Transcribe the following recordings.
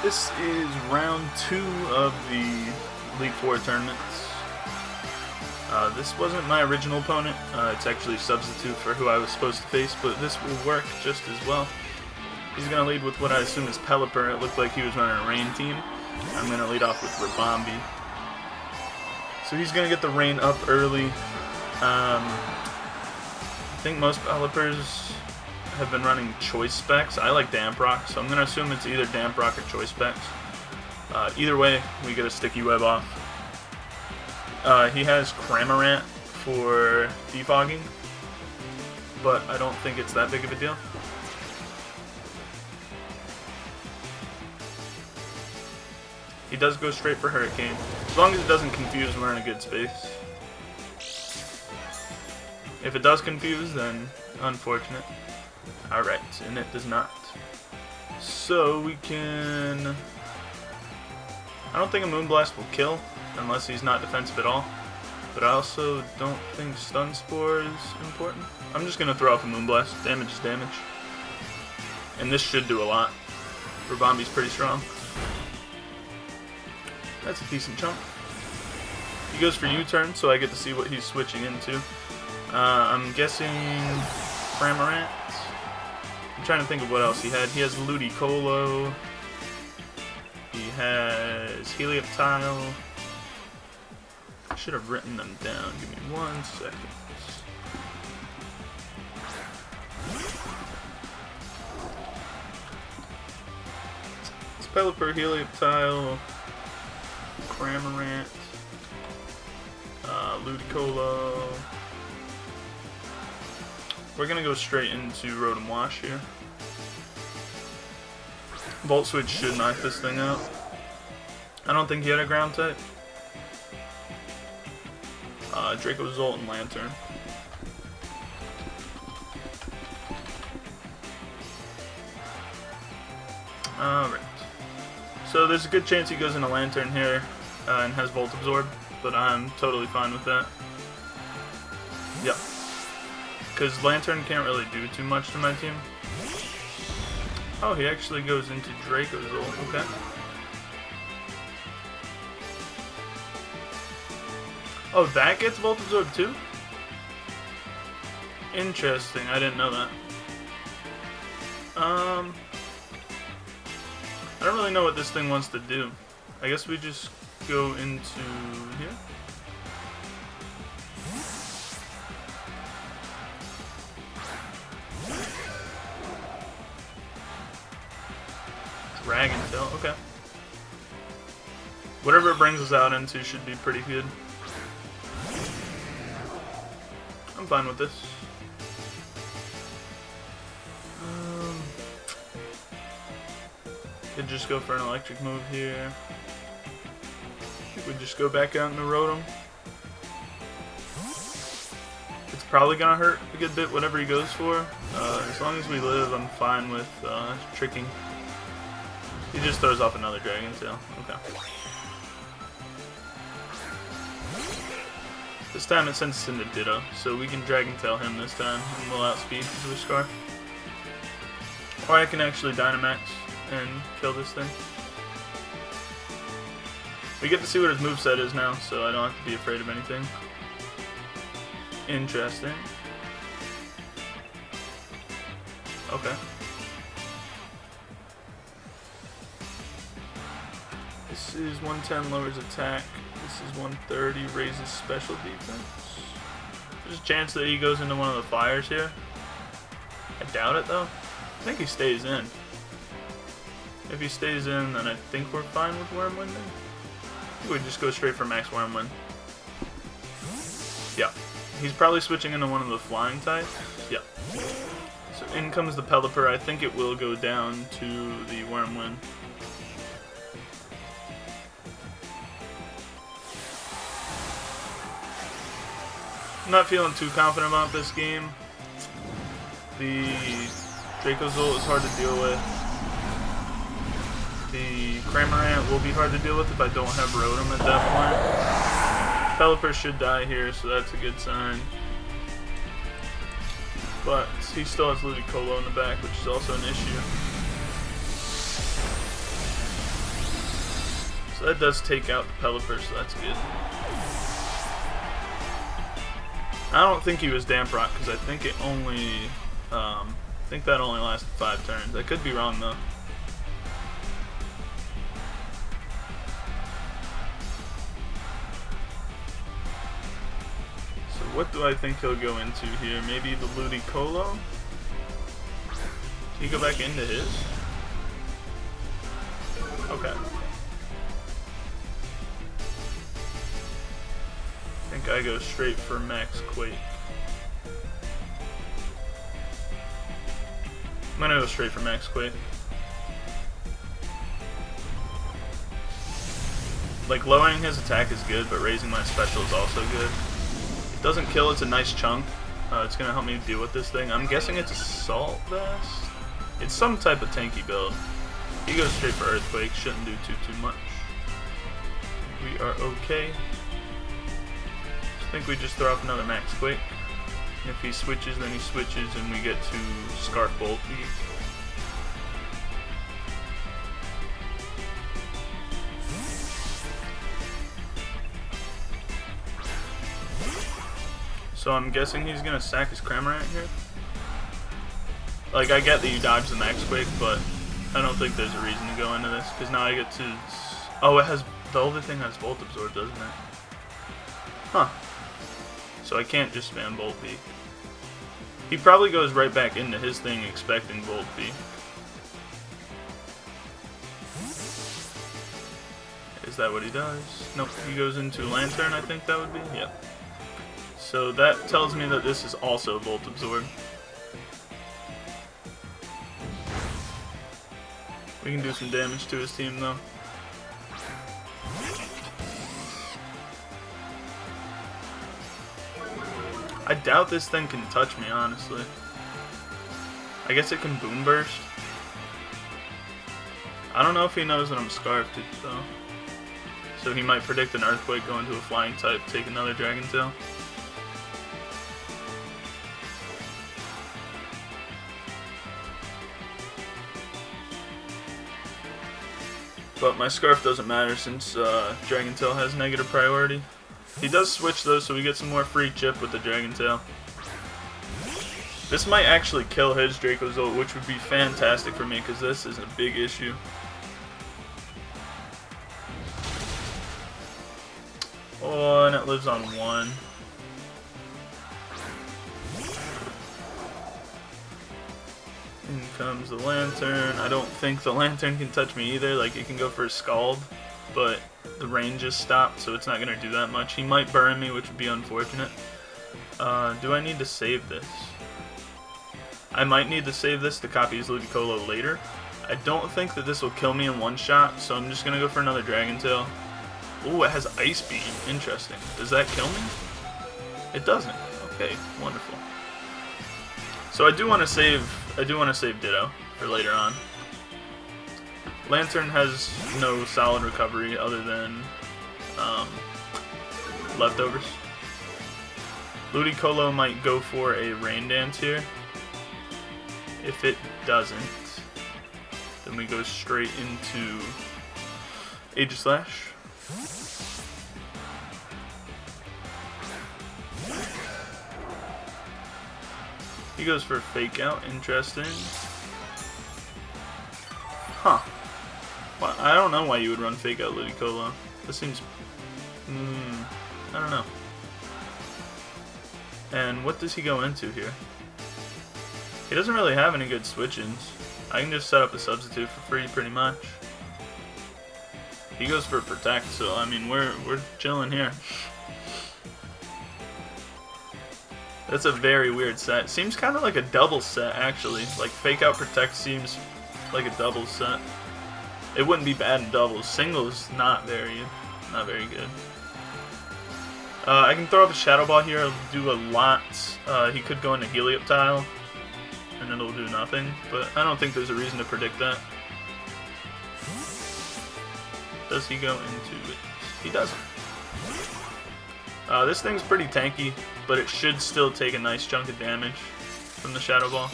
This is round 2 of the League 4 tournaments. This wasn't my original opponent. It's actually a substitute for who I was supposed to face, but this will work just as well. He's going to lead with what I assume is Pelipper. It looked like he was running a rain team. I'm going to lead off with Rabombi. So he's going to get the rain up early. I think most Pelipers have been running choice specs. I like Damp Rock, so I'm going to assume it's either Damp Rock or choice specs. Either way, we get a sticky web off. He has Cramorant for defogging, but I don't think it's that big of a deal. He does go straight for Hurricane. As long as it doesn't confuse, we're in a good space. If it does confuse, then unfortunate. Alright, and it does not. So we can... I don't think a Moonblast will kill, unless he's not defensive at all. But I also don't think Stun Spore is important. I'm just going to throw off a Moonblast. Damage is damage. And this should do a lot. Rabombi's pretty strong. That's a decent chunk. He goes for U-turn, so I get to see what he's switching into. I'm guessing Cramorant. I'm trying to think of what else he had. He has Ludicolo. He has Helioptile. I should have written them down. Give me 1 second. It's Pelipper, Helioptile, Cramorant, Ludicolo. We're going to go straight into Rotom Wash here. Volt Switch should knock this thing out. I don't think he had a ground type. Draco Zolt and Lantern. Alright. So there's a good chance he goes into Lantern here and has Volt Absorb, but I'm totally fine with that. Yep. Because Lantern can't really do too much to my team. Oh, he actually goes into Draco Zolt. Okay. Oh, that gets Volt Absorb too? Interesting. I didn't know that. I don't really know what this thing wants to do. I guess we just go into here. Dragon Tail, okay. Whatever it brings us out into should be pretty good. I'm fine with this. Could just go for an electric move here. We just go back out into Rotom. It's probably gonna hurt a good bit whatever he goes for. As long as we live, I'm fine with tricking. He just throws off another Dragon Tail. Okay. This time it sends us into Ditto, so we can Dragon Tail him this time, and we'll outspeed to a Scarf. Or I can actually Dynamax and kill this thing. We get to see what his moveset is now, so I don't have to be afraid of anything. Interesting. Okay. This is 110 lowers attack. This is 130 raises special defense. There's a chance that he goes into one of the fires here. I doubt it though. I think he stays in. If he stays in, then I think we're fine with Wormwind. I think we just go straight for max Wormwind. Yeah. He's probably switching into one of the flying types. Yeah. So in comes the Pelipper. I think it will go down to the Wormwind. I'm not feeling too confident about this game. The Draco Zolt is hard to deal with. The Cramorant will be hard to deal with if I don't have Rotom at that point. Pelipper should die here, so that's a good sign. But he still has Ludicolo in the back, which is also an issue. So that does take out the Pelipper, so that's good. I don't think he was Damp Rock because I think it only, I think that only lasted 5 turns. I could be wrong though. So what do I think he'll go into here? Maybe the Ludicolo? Can he go back into his? Okay. I think I go straight for Max Quake. I'm gonna go straight for Max Quake. Like, lowering his attack is good, but raising my special is also good. It doesn't kill, it's a nice chunk. It's gonna help me deal with this thing. I'm guessing it's Assault Vest? It's some type of tanky build. He goes straight for Earthquake, shouldn't do too much. We are okay. I think we just throw off another Max Quake. If he switches, then he switches, and we get to Scarf Bolt. So I'm guessing he's gonna sack his Cramorant here. Like, I get that you dodge the Max Quake, but I don't think there's a reason to go into this, because now I get to... Oh, it has... The older thing has Volt Absorb, doesn't it? Huh. So I can't just spam Volt B. He probably goes right back into his thing expecting Volt B. Is that what he does? Nope, he goes into Lantern, I think that would be? Yep. So that tells me that this is also Volt Absorb. We can do some damage to his team though. I doubt this thing can touch me, honestly. I guess it can Boom Burst. I don't know if he knows that I'm Scarfed though. So he might predict an Earthquake, go into a Flying type, take another Dragon Tail. But my Scarf doesn't matter since Dragon Tail has negative priority. He does switch though, so we get some more free chip with the Dragon Tail. This might actually kill his Dracozolt, which would be fantastic for me because this is a big issue. Oh, and it lives on 1. In comes the Lantern. I don't think the Lantern can touch me either. Like, it can go for a Scald, but the range is stopped, so it's not going to do that much. He might burn me, which would be unfortunate. Do I need to save this? I might need to save this to copy his Ludicolo later. I don't think that this will kill me in one shot, so I'm just going to go for another Dragon Tail. Ooh, it has Ice Beam. Interesting. Does that kill me? It doesn't. Okay, wonderful. So I do want to save Ditto for later on. Lantern has no solid recovery other than leftovers. Ludicolo might go for a Rain Dance here. If it doesn't, then we go straight into Aegislash. He goes for Fake Out. Interesting. Huh. Well, I don't know why you would run Fake Out Ludicolo. This seems... I don't know. And what does he go into here? He doesn't really have any good switch-ins. I can just set up a substitute for free pretty much. He goes for Protect, so I mean we're chilling here. That's a very weird set. Seems kind of like a double set actually. Like Fake Out Protect seems like a double set. It wouldn't be bad in doubles. Singles not very good. I can throw up a Shadow Ball here. It'll do a lot. He could go into Helioptile, and it'll do nothing. But I don't think there's a reason to predict that. Does he go into it? He doesn't. This thing's pretty tanky, but it should still take a nice chunk of damage from the Shadow Ball.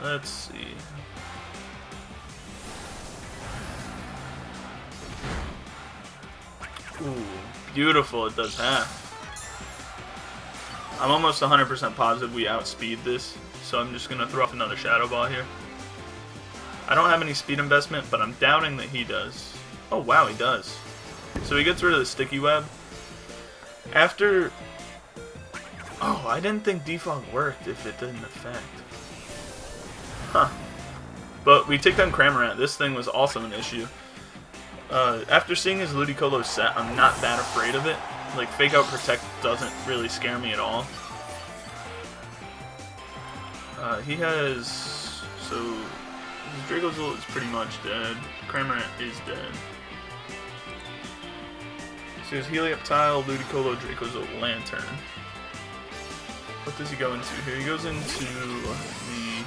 Let's see. Ooh, beautiful. It does half. I'm almost 100% positive we outspeed this, so I'm just going to throw off another Shadow Ball here. I don't have any speed investment, but I'm doubting that he does. Oh, wow, he does. So he gets rid of the Sticky Web. After... Oh, I didn't think Defog worked if it didn't affect. Huh. But we take down Cramorant. This thing was also an issue. After seeing his Ludicolo set, I'm not that afraid of it. Like, Fake Out Protect doesn't really scare me at all. He has... So, his Dracozolt is pretty much dead. Cramorant is dead. So his Helioptile, Ludicolo, Dracozolt, Lantern. What does he go into here? He goes into the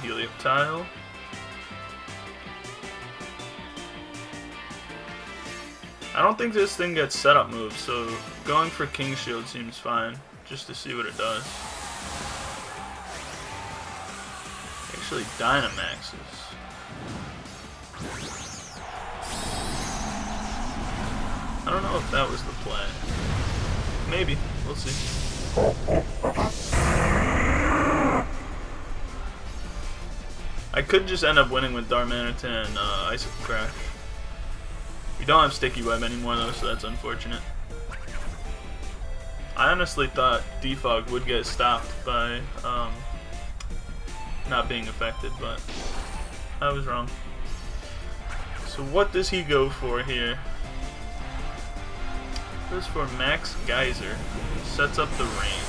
Helioptile. I don't think this thing gets setup moves, so going for King Shield seems fine, just to see what it does. Actually, Dynamaxes. I don't know if that was the play. Maybe. We'll see. I could just end up winning with Darmanitan and Ice Crash. We don't have Sticky Web anymore though, so that's unfortunate. I honestly thought Defog would get stopped by not being affected, but I was wrong. So what does he go for here? Goes for Max Geyser. Sets up the rain.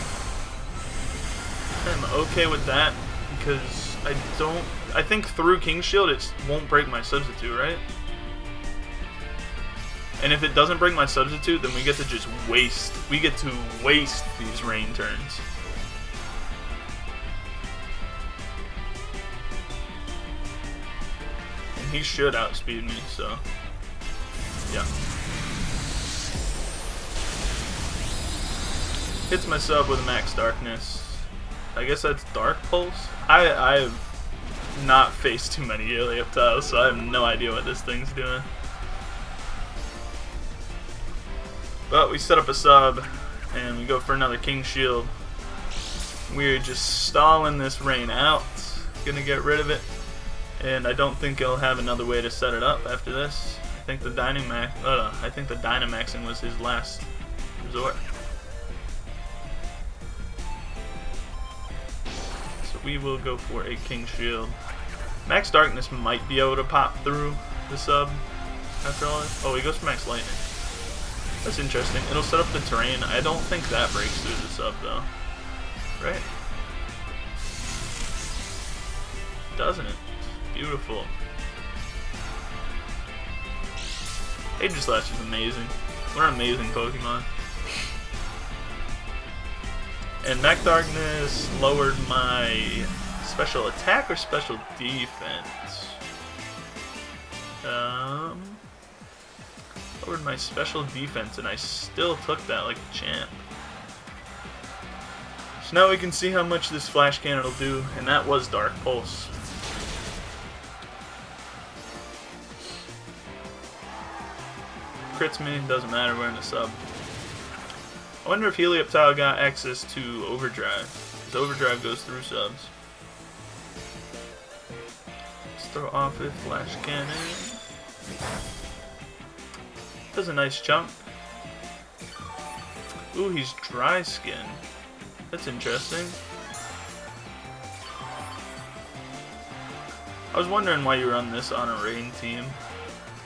I'm okay with that because I think through King Shield it won't break my substitute, right? And if it doesn't break my substitute, then we get to just waste. We get to waste these rain turns. And he should outspeed me, so yeah. Hits my sub with a Max Darkness. I guess that's Dark Pulse. I have not faced too many Helioptiles, so I have no idea what this thing's doing. But we set up a sub, and we go for another King Shield. We're just stalling this rain out. Gonna get rid of it. And I don't think he'll have another way to set it up after this. I think the Dynamaxing was his last resort. So we will go for a King Shield. Max Darkness might be able to pop through the sub after all this. Oh, he goes for Max Lightning. That's interesting. It'll set up the terrain. I don't think that breaks through the sub though. Right? Doesn't it? Beautiful. Aegislash is amazing. We're amazing Pokemon. And Max Darkness lowered my special attack or special defense? Lowered my special defense, and I still took that like a champ. So now we can see how much this Flash Cannon will do, and that was Dark Pulse. Crits me, doesn't matter, we're in the sub. I wonder if Helioptile got access to Overdrive, because Overdrive goes through subs. Let's throw off a Flash Cannon. Does a nice chunk. Ooh, he's Dry Skin. That's interesting. I was wondering why you run this on a rain team.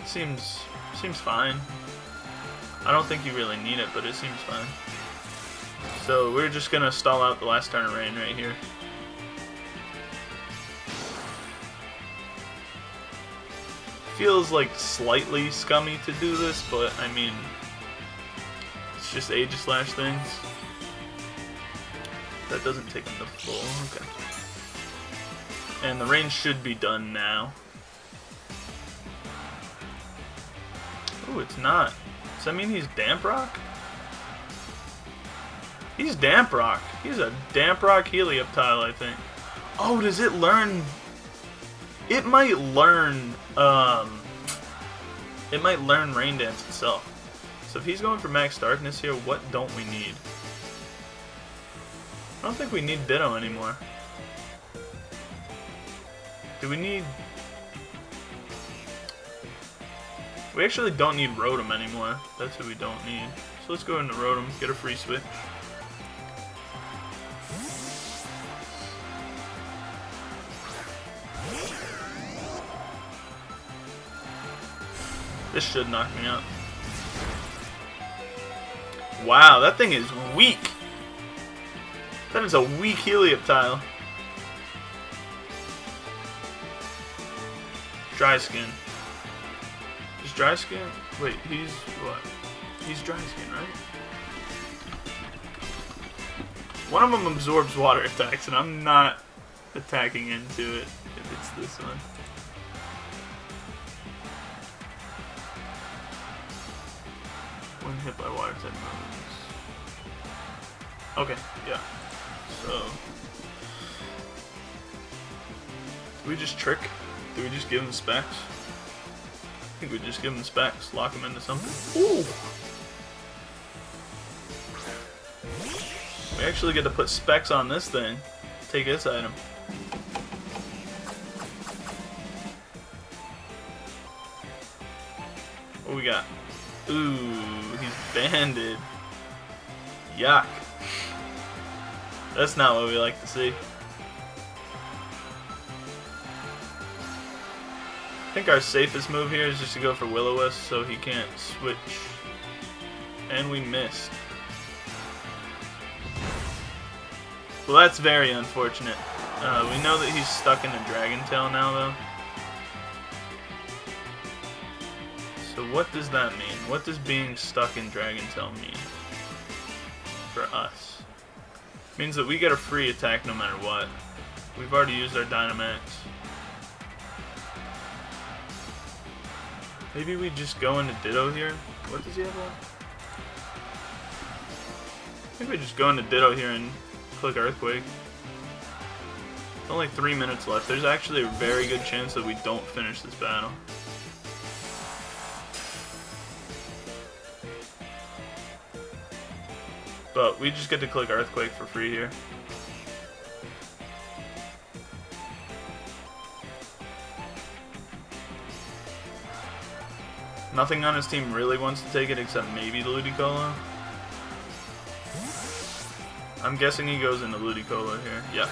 Seems fine. I don't think you really need it, but it seems fine. So we're just gonna stall out the last turn of rain right here. Feels like slightly scummy to do this, but I mean, it's just Aegislash things. That doesn't take him to full. Okay. And the rain should be done now. Ooh, it's not. Does that mean he's Damp Rock? He's Damp Rock. He's a Damp Rock Helioptile, I think. Oh, does it learn It might learn, Rain Dance itself. So if he's going for Max Darkness here, what don't we need? I don't think we need Ditto anymore. Do we need... We actually don't need Rotom anymore. That's who we don't need. So let's go into Rotom, get a free switch. This should knock me out. Wow, that thing is weak. That is a weak Helioptile. Dry Skin. Is Dry Skin? Wait, he's what? He's Dry Skin, right? One of them absorbs water attacks, and I'm not attacking into it if it's this one. When hit by water type moves. Okay, yeah. So, do we just trick? Do we just give him specs? I think we just give him specs, lock him into something. Ooh! We actually get to put specs on this thing. Take this item. What we got? Ooh, he's banded. Yuck. That's not what we like to see. I think our safest move here is just to go for Will-O-Wisp so he can't switch. And we missed. Well, that's very unfortunate. We know that he's stuck in a Dragon Tail now, though. So what does that mean? What does being stuck in Dragon Tail mean for us? It means that we get a free attack no matter what. We've already used our Dynamax. Maybe we just go into Ditto here. What does he have on? I think we just go into Ditto here and click Earthquake. It's only 3 minutes left. There's actually a very good chance that we don't finish this battle. But we just get to click Earthquake for free here. Nothing on his team really wants to take it except maybe the Ludicolo. I'm guessing he goes into Ludicolo here. Yeah.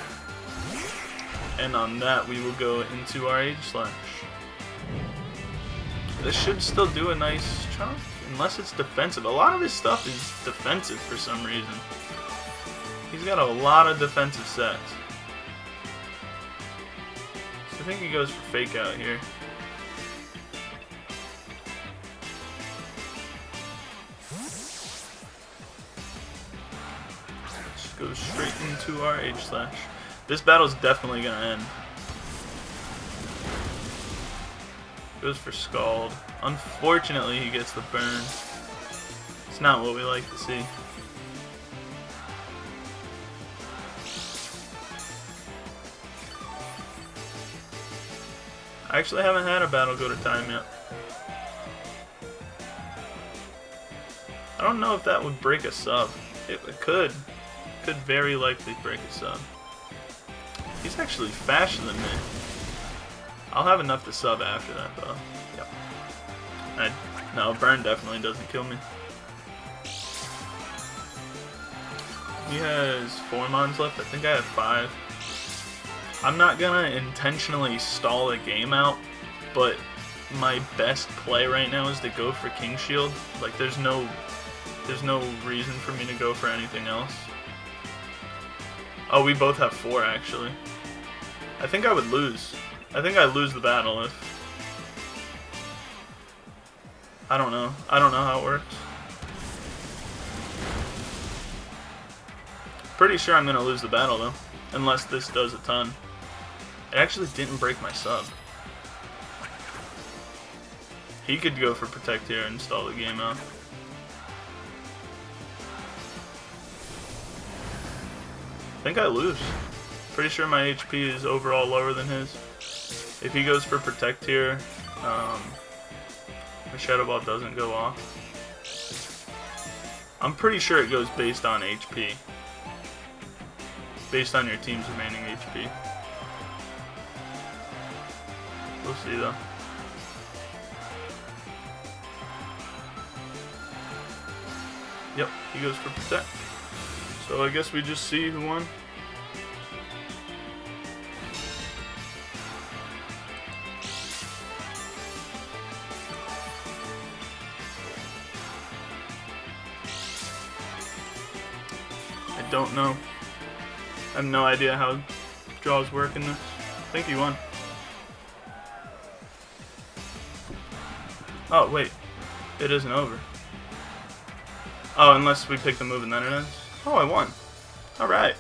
And on that, we will go into our H-Slash. This should still do a nice chunk, unless it's defensive. A lot of his stuff is defensive for some reason. He's got a lot of defensive sets. So I think he goes for Fake Out here. Goes straight into our H-Slash. This battle's definitely gonna end. Goes for Scald. Unfortunately, he gets the burn. It's not what we like to see. I actually haven't had a battle go to time yet. I don't know if that would break a sub. It could. Could very likely break a sub. He's actually faster than me. I'll have enough to sub after that, though. Yep. No, burn definitely doesn't kill me. He has 4 mons left. I think I have 5. I'm not gonna intentionally stall the game out, but my best play right now is to go for King Shield. Like, there's no reason for me to go for anything else. Oh, we both have 4 actually. I think I would lose. I think I'd lose the battle if... I don't know. I don't know how it works. Pretty sure I'm going to lose the battle though. Unless this does a ton. It actually didn't break my sub. He could go for Protect here and stall the game out. I think I lose. Pretty sure my HP is overall lower than his. If he goes for Protect here, the Shadow Ball doesn't go off. I'm pretty sure it goes based on HP. Based on your team's remaining HP. We'll see though. Yep, he goes for Protect. So I guess we just see who won. I don't know. I have no idea how draws work in this. I think he won. Oh, wait. It isn't over. Oh, unless we pick the move and then it ends. Oh, I won. Alright.